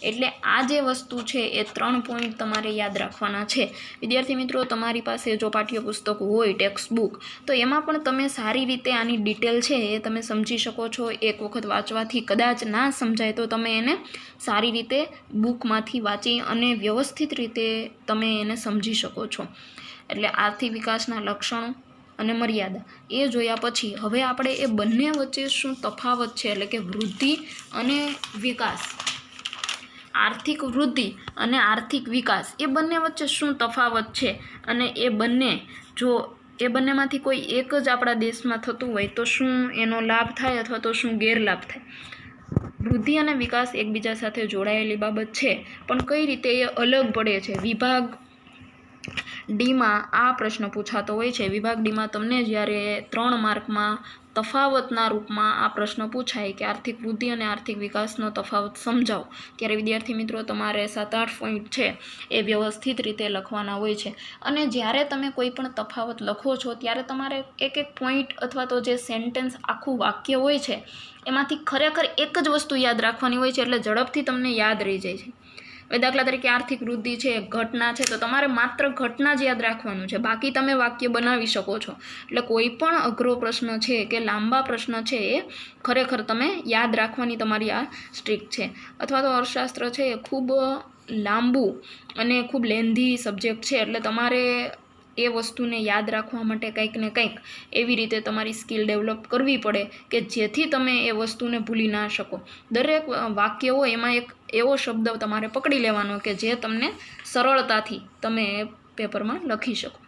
એટલે આ જે વસ્તુ છે એ 3 પોઈન્ટ તમારે યાદ રાખવાના છે. વિદ્યાર્થી મિત્રો, તમારી પાસે જો પાઠ્યપુસ્તક હોય, ટેક્સ્ટ બુક, તો એમાં પણ તમે સારી રીતે આની ડિટેલ છે એ તમે સમજી શકો છો. એક વખત વાંચવાથી કદાચ ના સમજાય તો તમે એને સારી રીતે બુકમાંથી વાંચી અને વ્યવસ્થિત રીતે તમે એને સમજી શકો છો. એટલે આર્થિક વિકાસના લક્ષણો અને મર્યાદા એ જોયા પછી હવે આપણે એ બંને વચ્ચે શું તફાવત છે, એટલે કે વૃદ્ધિ અને વિકાસ, આર્થિક વૃદ્ધિ અને આર્થિક વિકાસ, એ બંને વચ્ચે શું તફાવત છે, અને એ બંને જો એ બંનેમાંથી કોઈ એક જ આપણા દેશમાં થતું હોય તો શું એનો લાભ થાય અથવા તો શું ગેરલાભ થાય. વૃદ્ધિ અને વિકાસ એકબીજા સાથે જોડાયેલી બાબત છે, પણ કઈ રીતે એ અલગ પડે છે. વિભાગ ડીમાં આ પ્રશ્ન પૂછાતો હોય છે. વિભાગ ડીમાં તમને જ્યારે 3 માર્કમાં તફાવતના રૂપમાં આ પ્રશ્ન પૂછાય કે આર્થિક વૃદ્ધિ અને આર્થિક વિકાસનો તફાવત સમજાવો, ત્યારે વિદ્યાર્થી મિત્રો તમારે 7-8 પોઈન્ટ છે એ વ્યવસ્થિત રીતે લખવાના હોય છે. અને જ્યારે તમે કોઈ પણ તફાવત લખો છો ત્યારે તમારે એક પોઈન્ટ અથવા તો જે સેન્ટેન્સ આખું વાક્ય હોય છે એમાંથી ખરેખર એક જ વસ્તુ યાદ રાખવાની હોય છે, એટલે ઝડપથી તમને યાદ રહી જાય છે. હવે દાખલા તરીકે આર્થિક વૃદ્ધિ છે, ઘટના છે, તો તમારે માત્ર ઘટના જ યાદ રાખવાનું છે, બાકી તમે વાક્ય બનાવી શકો છો. એટલે કોઈ પણ અઘરો પ્રશ્ન છે કે લાંબા પ્રશ્ન છે એ ખરેખર તમે યાદ રાખવાની તમારી આ સ્ટ્રીક છે. અથવા તો અર્થશાસ્ત્ર છે એ ખૂબ લાંબુ અને ખૂબ લેન્ધી સબ્જેક્ટ છે, એટલે તમારે એ વસ્તુને યાદ રાખવા માટે કંઈક ને કંઈક એવી રીતે તમારી સ્કિલ ડેવલપ કરવી પડે કે જેથી તમે એ વસ્તુને ભૂલી ના શકો. દરેક વાક્ય હોય એમાં એક એવો શબ્દ તમારે પકડી લેવાનો કે જે તમને સરળતાથી તમે એ પેપરમાં લખી શકો.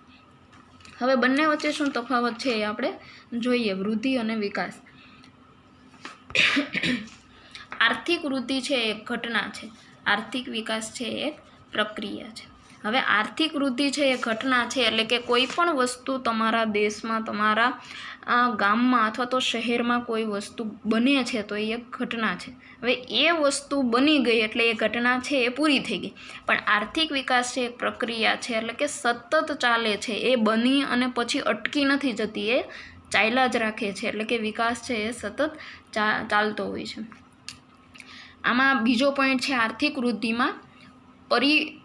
હવે બંને વચ્ચે શું તફાવત છે એ આપણે જોઈએ. વૃદ્ધિ અને વિકાસ. આર્થિક વૃદ્ધિ છે એ ઘટના છે, આર્થિક વિકાસ છે એ પ્રક્રિયા છે. હવે આર્થિક વૃદ્ધિ છે એ ઘટના છે, એટલે કે કોઈ પણ વસ્તુ તમારા દેશમાં, તમારા ગામમાં અથવા તો શહેરમાં કોઈ વસ્તુ બને છે તો એ એક ઘટના છે. હવે એ વસ્તુ બની ગઈ એટલે એ ઘટના છે એ પૂરી થઈ ગઈ. પણ આર્થિક વિકાસ છે એક પ્રક્રિયા છે, એટલે કે સતત ચાલે છે, એ બની અને પછી અટકી નથી જતી, એ ચાલ્યા જ રાખે છે. એટલે કે વિકાસ છે એ સતત ચાલતો હોય છે. આમાં બીજો પોઈન્ટ છે, આર્થિક વૃદ્ધિમાં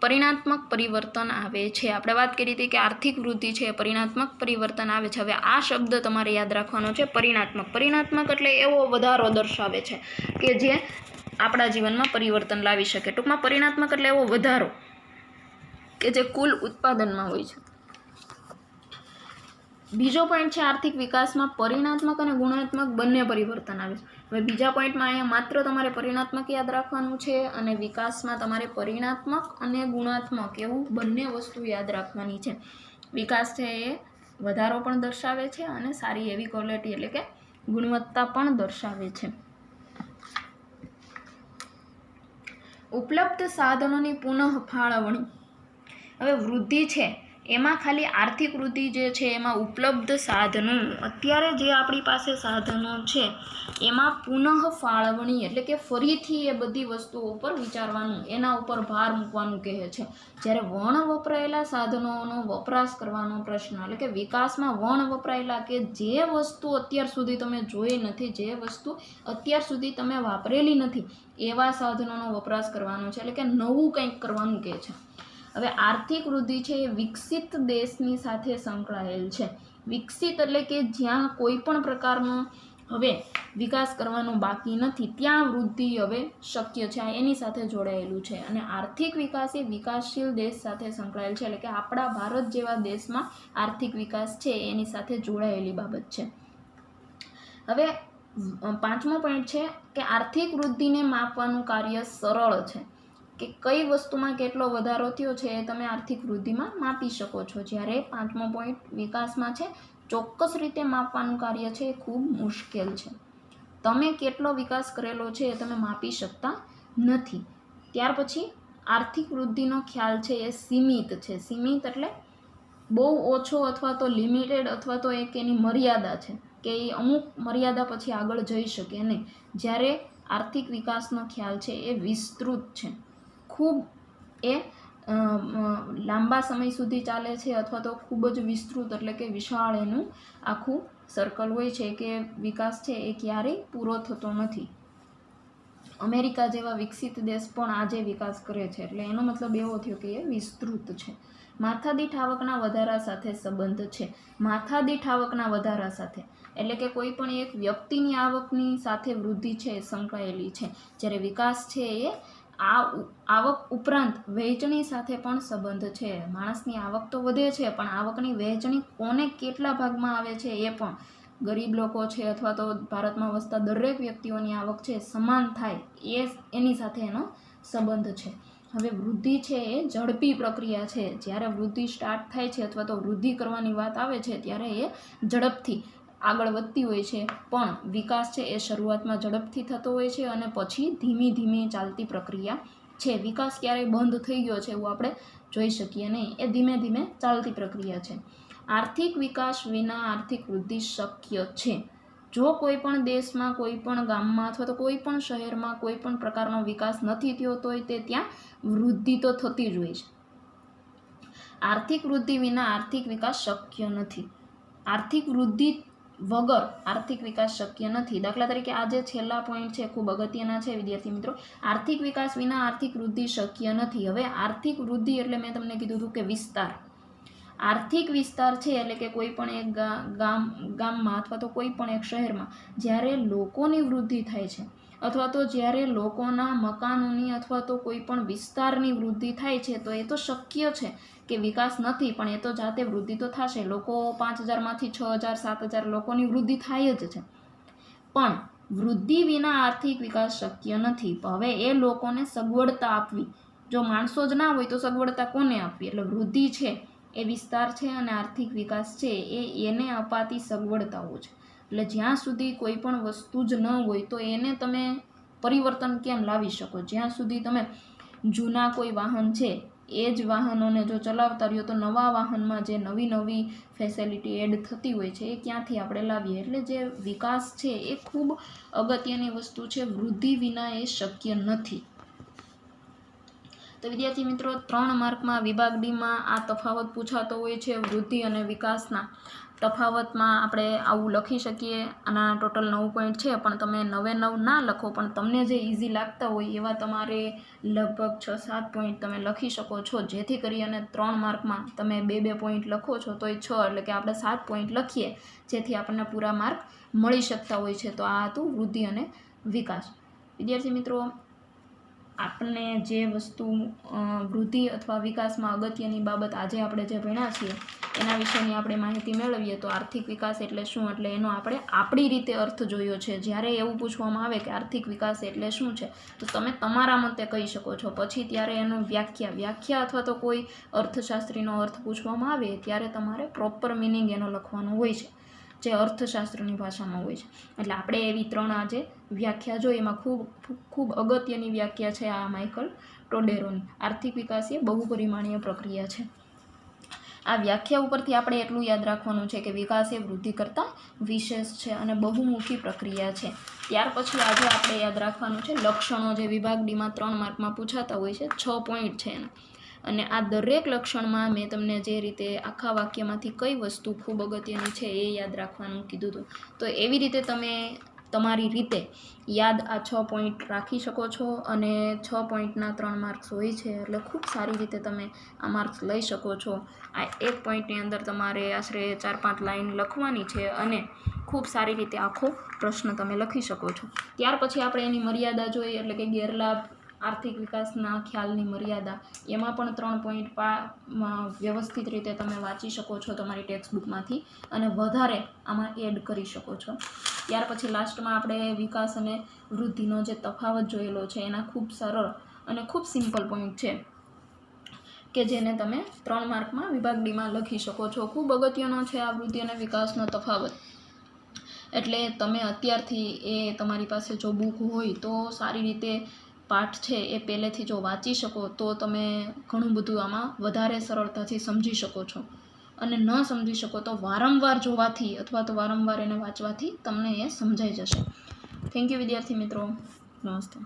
પરિણાત્મક પરિવર્તન આવે છે. આપણે વાત કરી હતી કે આર્થિક વૃદ્ધિ છે પરિણાત્મક પરિવર્તન આવે છે. હવે આ શબ્દ તમારે યાદ રાખવાનો છે, પરિણાત્મક. પરિણાત્મક એટલે એવો વધારો દર્શાવે છે કે જે આપણા જીવનમાં પરિવર્તન લાવી શકે. ટૂંકમાં પરિણાત્મક એટલે એવો વધારો કે જે કુલ ઉત્પાદનમાં હોય છે. બીજો પોઈન્ટ છે, આર્થિક વિકાસમાં પરિણાત્મક અને ગુણાત્મક બંને પરિવર્તન આવે છે. હવે બીજા પોઈન્ટમાં અહીંયા માત્ર તમારે પરિણાત્મક યાદ રાખવાનું છે અને વિકાસમાં તમારે પરિણાત્મક અને ગુણાત્મક એવું બંને વસ્તુ યાદ રાખવાની છે. વિકાસ છે એ વધારો પણ દર્શાવે છે અને સારી એવી ક્વોલિટી એટલે કે ગુણવત્તા પણ દર્શાવે છે. ઉપલબ્ધ સાધનોની પુનઃ ફાળવણી. હવે વૃદ્ધિ છે એમાં ખાલી આર્થિક વૃદ્ધિ જે છે એમાં ઉપલબ્ધ સાધનો, અત્યારે જે આપણી પાસે સાધનો છે એમાં પુનઃ ફાળવણી એટલે કે ફરીથી એ બધી વસ્તુઓ ઉપર વિચારવાનું, એના ઉપર ભાર મૂકવાનું કહે છે. જ્યારે વણ વપરાયેલા સાધનોનો વપરાશ કરવાનો પ્રશ્ન, એટલે કે વિકાસમાં વણ વપરાયેલા કે જે વસ્તુ અત્યાર સુધી તમે જોઈ નથી, જે વસ્તુ અત્યાર સુધી તમે વાપરેલી નથી, એવા સાધનોનો વપરાશ કરવાનો છે, એટલે કે નવું કંઈક કરવાનું કહે છે. હવે આર્થિક વૃદ્ધિ છે એ વિકસિત દેશની સાથે સંકળાયેલ છે. વિકસિત એટલે કે જ્યાં કોઈ પણ પ્રકારનો હવે વિકાસ કરવાનો બાકી નથી, ત્યાં વૃદ્ધિ હવે શક્ય છે, એની સાથે જોડાયેલું છે. અને આર્થિક વિકાસ એ વિકાસશીલ દેશ સાથે સંકળાયેલ છે, એટલે કે આપણા ભારત જેવા દેશમાં આર્થિક વિકાસ છે એની સાથે જોડાયેલી બાબત છે. હવે પાંચમો પોઈન્ટ છે કે આર્થિક વૃદ્ધિને માપવાનું કાર્ય સરળ છે, કે કઈ વસ્તુમાં કેટલો વધારો થયો છે એ તમે આર્થિક વૃદ્ધિમાં માપી શકો છો. જ્યારે પાંચમો પોઈન્ટ વિકાસમાં છે, ચોક્કસ રીતે માપવાનું કાર્ય છે એ ખૂબ મુશ્કેલ છે. તમે કેટલો વિકાસ કરેલો છે એ તમે માપી શકતા નથી. ત્યાર પછી આર્થિક વૃદ્ધિનો ખ્યાલ છે એ સીમિત છે. સીમિત એટલે બહુ ઓછો અથવા તો લિમિટેડ અથવા તો એક એની મર્યાદા છે કે એ અમુક મર્યાદા પછી આગળ જઈ શકે નહીં. જ્યારે આર્થિક વિકાસનો ખ્યાલ છે એ વિસ્તૃત છે, ખૂબ એ લાંબા સમય સુધી ચાલે છે અથવા તો ખૂબ જ વિસ્તૃત એટલે કે વિશાળ એનું આખું સર્કલ હોય છે કે વિકાસ છે એ ક્યારેય પૂરો થતો નથી. અમેરિકા જેવા વિકસિત દેશ પણ આજે વિકાસ કરે છે, એટલે એનો મતલબ એવો થયો કે એ વિસ્તૃત છે. માથાદીઠ આવકના વધારા સાથે સંબંધ છે. માથાદીઠ આવકના વધારા સાથે એટલે કે કોઈ પણ એક વ્યક્તિની આવકની સાથે વૃદ્ધિ છે એ સંકળાયેલી છે. જ્યારે વિકાસ છે એ આવક ઉપરાંત વહેંચણી સાથે પણ સંબંધ છે. માણસની આવક તો વધે છે પણ આવકની વહેંચણી કોને કેટલા ભાગમાં આવે છે એ પણ, ગરીબ લોકો છે અથવા તો ભારતમાં વસતા દરેક વ્યક્તિઓની આવક છે સમાન થાય એની સાથે એનો સંબંધ છે. હવે વૃદ્ધિ છે એ ઝડપી પ્રક્રિયા છે. જ્યારે વૃદ્ધિ સ્ટાર્ટ થાય છે અથવા તો વૃદ્ધિ કરવાની વાત આવે છે ત્યારે એ ઝડપથી આગળ વધતી હોય છે, પણ વિકાસ છે એ શરૂઆતમાં ઝડપથી થતો હોય છે અને પછી ધીમી ધીમી ચાલતી પ્રક્રિયા છે. વિકાસ ક્યારેય બંધ થઈ ગયો છે એવું આપણે જોઈ શકીએ નહીં, એ ધીમે ધીમે ચાલતી પ્રક્રિયા છે. આર્થિક વિકાસ વિના આર્થિક વૃદ્ધિ શક્ય છે. જો કોઈ પણ દેશમાં, કોઈ પણ ગામમાં અથવા તો કોઈ પણ શહેરમાં કોઈ પણ પ્રકારનો વિકાસ નથી થયો તોય તે ત્યાં વૃદ્ધિ તો થતી જ હોય છે. આર્થિક વૃદ્ધિ વિના આર્થિક વિકાસ શક્ય નથી. આર્થિક વૃદ્ધિ વગર આર્થિક વિકાસ શક્ય નથી. દાખલા તરીકે આ જે છેલ્લા પોઈન્ટ છે ખૂબ અગત્યના છે વિદ્યાર્થી મિત્રો. આર્થિક વિકાસ વિના આર્થિક વૃદ્ધિ શક્ય નથી. હવે આર્થિક વૃદ્ધિ એટલે મેં તમને કીધું હતું કે વિસ્તાર. આર્થિક વિસ્તાર છે એટલે કે કોઈ પણ એક ગામમાં અથવા તો કોઈ પણ એક શહેરમાં જ્યારે લોકોની વૃદ્ધિ થાય છે અથવા તો જ્યારે લોકોના મકાનોની અથવા તો કોઈ પણ વિસ્તારની વૃદ્ધિ થાય છે તો એ તો શક્ય છે કે વિકાસ નથી, પણ એ તો જાતે વૃદ્ધિ તો થશે. લોકો 5000માંથી 6000 7000 લોકોની વૃદ્ધિ થાય જ છે, પણ વૃદ્ધિ વિના આર્થિક વિકાસ શક્ય નથી. હવે એ લોકોને સગવડતા આપવી, જો માણસો જ ના હોય તો સગવડતા કોને આપવી? એટલે વૃદ્ધિ છે એ વિસ્તાર છે અને આર્થિક વિકાસ છે એને અપાતી સગવડતાઓ છે. એટલે જ્યાં સુધી કોઈ પણ વસ્તુ જ ન હોય તો એને તમે પરિવર્તન કેમ લાવી શકો? જ્યાં સુધી તમે જૂના કોઈ વાહન છે એ જ વાહનોને જો ચલાવતા રહ્યો તો નવા વાહનમાં જે નવી ફેસિલિટી એડ થતી હોય છે એ ક્યાંથી આપણે લાવીએ? એટલે જે વિકાસ છે એ ખૂબ અગત્યની વસ્તુ છે, વૃદ્ધિ વિના એ શક્ય નથી. તો વિદ્યાર્થી મિત્રો 3 માર્કમાં વિભાગ ડીમાં આ તફાવત પૂછાતો હોય છે. વૃદ્ધિ અને વિકાસના તફાવતમાં આપણે આવું લખી શકીએ. આના ટોટલ 9 પોઈન્ટ છે, પણ તમે 9 ના લખો, પણ તમને જે ઇઝી લાગતા હોય એવા તમારે લગભગ 6-7 પોઈન્ટ તમે લખી શકો છો, જેથી કરી અને 3 માર્કમાં તમે 2-2 પોઈન્ટ લખો છો તો એ 6 એટલે કે આપણે 7 પોઈન્ટ લખીએ, જેથી આપણને પૂરા માર્ક મળી શકતા હોય છે. તો આ હતું વૃદ્ધિ અને વિકાસ. વિદ્યાર્થી મિત્રો, આપણને જે વસ્તુ વૃદ્ધિ અથવા વિકાસમાં અગત્યની બાબત આજે આપણે જે ભણ્યા છીએ એના વિશેની આપણે માહિતી મેળવીએ તો આર્થિક વિકાસ એટલે શું, એટલે એનો આપણે આપણી રીતે અર્થ જોયો છે. જ્યારે એવું પૂછવામાં આવે કે આર્થિક વિકાસ એટલે શું છે તો તમે તમારા મતે કહી શકો છો. પછી ત્યારે એનો વ્યાખ્યા અથવા તો કોઈ અર્થશાસ્ત્રીનો અર્થ પૂછવામાં આવે ત્યારે તમારે પ્રોપર મિનિંગ એનો લખવાનો હોય છે, જે અર્થશાસ્ત્રની ભાષામાં હોય છે. એટલે આપણે એવી 3 આજે વ્યાખ્યા જોઈ. એમાં ખૂબ અગત્યની વ્યાખ્યા છે આ માઇકલ ટોડેરોની. આર્થિક વિકાસ એ બહુપરિમાણીય પ્રક્રિયા છે. આ વ્યાખ્યા ઉપરથી આપણે એટલું યાદ રાખવાનું છે કે વિકાસ એ વૃદ્ધિ કરતાં વિશેષ છે અને બહુમુખી પ્રક્રિયા છે. ત્યાર પછી આજે આપણે યાદ રાખવાનું છે લક્ષણો, જે વિભાગ ડીમાં 3 માર્કમાં પૂછાતા હોય છે. 6 પોઈન્ટ છે એના, અને આ દરેક લક્ષણમાં મેં તમને જે રીતે આખા વાક્યમાંથી કઈ વસ્તુ ખૂબ અગત્યની છે એ યાદ રાખવાનું કીધું હતું. તો એવી રીતે તમે તમારી રીતે યાદ આ 6 પોઈન્ટ રાખી શકો છો, અને 6 પોઈન્ટના 3 માર્ક્સ હોય છે એટલે ખૂબ સારી રીતે તમે આ માર્ક્સ લઈ શકો છો. આ એક પોઈન્ટની અંદર તમારે આશરે 4-5 લાઈન લખવાની છે અને ખૂબ સારી રીતે આખો પ્રશ્ન તમે લખી શકો છો. ત્યાર પછી આપણે એની મર્યાદા જોઈએ, એટલે કે ગેરલાભ, આર્થિક વિકાસના ખ્યાલની મર્યાદા. એમાં પણ 3 પોઈન્ટ વ્યવસ્થિત રીતે તમે વાંચી શકો છો તમારી ટેક્સ્ટ બુકમાંથી અને વધારે આમાં એડ કરી શકો છો. ત્યાર પછી લાસ્ટમાં આપણે વિકાસ અને વૃદ્ધિનો જે તફાવત જોયેલો છે એના ખૂબ સરળ અને ખૂબ સિમ્પલ પોઈન્ટ છે કે જેને તમે 3 માર્કમાં વિભાગ ડીમાં લખી શકો છો. ખૂબ અગત્યનો છે આ વૃદ્ધિ અને વિકાસનો તફાવત. એટલે તમે અત્યારથી એ તમારી પાસે જો બુક હોય તો સારી રીતે પાઠ છે એ પહેલેથી જો વાંચી શકો તો તમે ઘણું બધું આમાં વધારે સરળતાથી સમજી શકો છો. અને ન સમજી શકો તો વારંવાર જોવાથી અથવા તો વારંવાર એને વાંચવાથી તમને એ સમજાઈ જશે. થેન્ક યુ વિદ્યાર્થી મિત્રો. નમસ્તે.